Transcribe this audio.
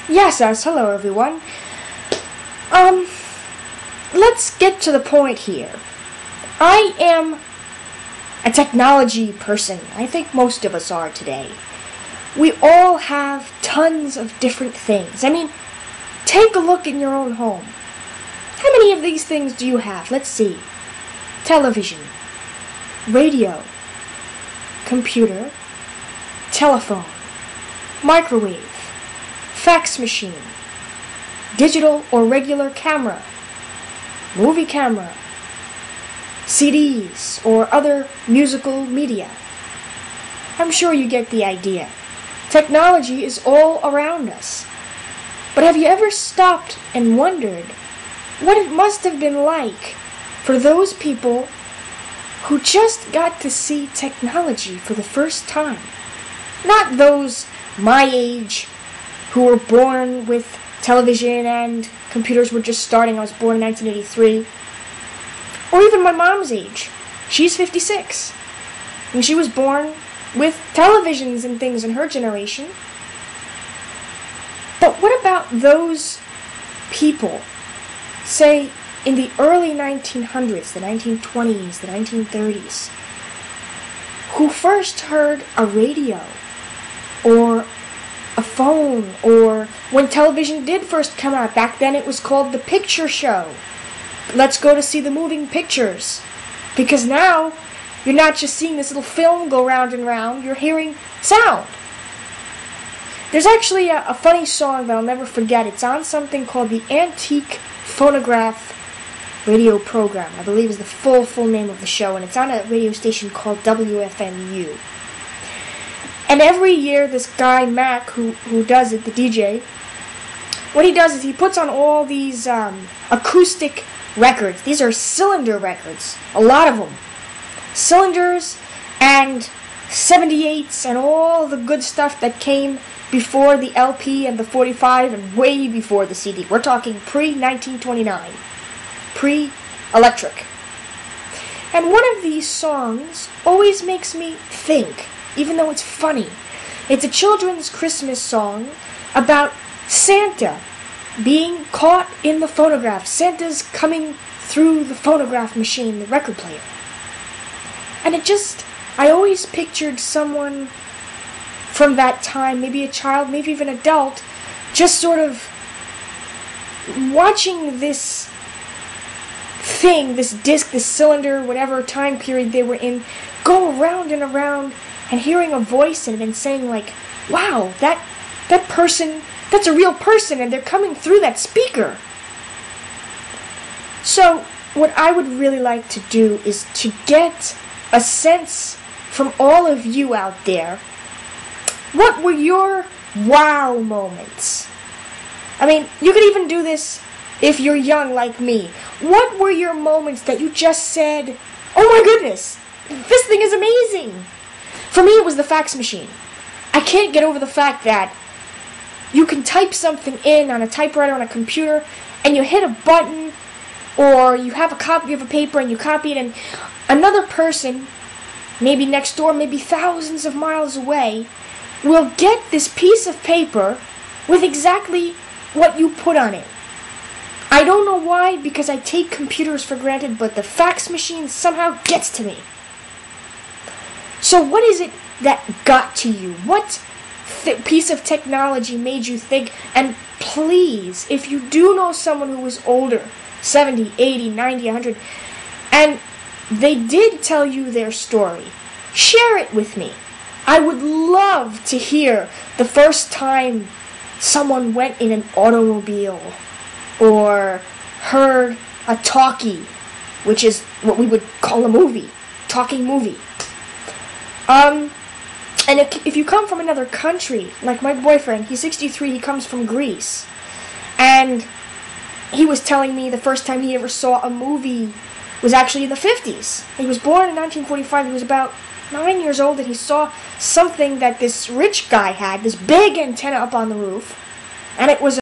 Yes, hello everyone. Let's get to the point here. I am a technology person. I think most of us are today. We all have tons of different things. I mean, take a look in your own home. How many of these things do you have? Let's see. Television, radio, computer, telephone, microwave, fax machine, digital or regular camera, movie camera, CDs, or other musical media. I'm sure you get the idea. Technology is all around us. But have you ever stopped and wondered what it must have been like for those people who just got to see technology for the first time? Not those my age who were born with television and computers were just starting. I was born in 1983. Or even my mom's age. She's 56. And she was born with televisions and things in her generation. But what about those people, say, in the early 1900s, the 1920s, the 1930s, who first heard a radio, or a phone, or when television did first come out? Back then it was called the picture show. Let's go to see the moving pictures. Because now, you're not just seeing this little film go round and round, you're hearing sound. There's actually a funny song that I'll never forget. It's on something called the Antique Phonograph Radio Program, I believe is the full name of the show, and it's on a radio station called WFMU. And every year, this guy, Mac, who does it, the DJ, what he does is he puts on all these acoustic records. These are cylinder records, a lot of them. Cylinders and 78s and all the good stuff that came before the LP and the 45 and way before the CD. We're talking pre-1929. Pre-electric. And one of these songs always makes me think, even though it's funny. It's a children's Christmas song about Santa being caught in the phonograph. Santa's coming through the phonograph machine, the record player. And I always pictured someone from that time, maybe a child, maybe even an adult, just sort of watching this thing, this disc, this cylinder, whatever time period they were in, go around and around, and hearing a voice in it and saying like, wow, that person, that's a real person, and they're coming through that speaker. So, what I would really like to do is to get a sense from all of you out there, what were your wow moments? I mean, you could even do this if you're young like me. What were your moments that you just said, oh my goodness, this thing is amazing? For me, it was the fax machine. I can't get over the fact that you can type something in on a typewriter on a computer, and you hit a button, or you have a copy of a paper and you copy it, and another person, maybe next door, maybe thousands of miles away, will get this piece of paper with exactly what you put on it. I don't know why, because I take computers for granted, but the fax machine somehow gets to me. So what is it that got to you? What piece of technology made you think? And please, if you do know someone who was older, 70, 80, 90, 100, and they did tell you their story, share it with me. I would love to hear the first time someone went in an automobile or heard a talkie, which is what we would call a movie, talking movie. And if you come from another country, like my boyfriend, he's 63, he comes from Greece, and he was telling me the first time he ever saw a movie was actually in the 50s. He was born in 1945, he was about 9 years old, and he saw something that this rich guy had, this big antenna up on the roof, and it was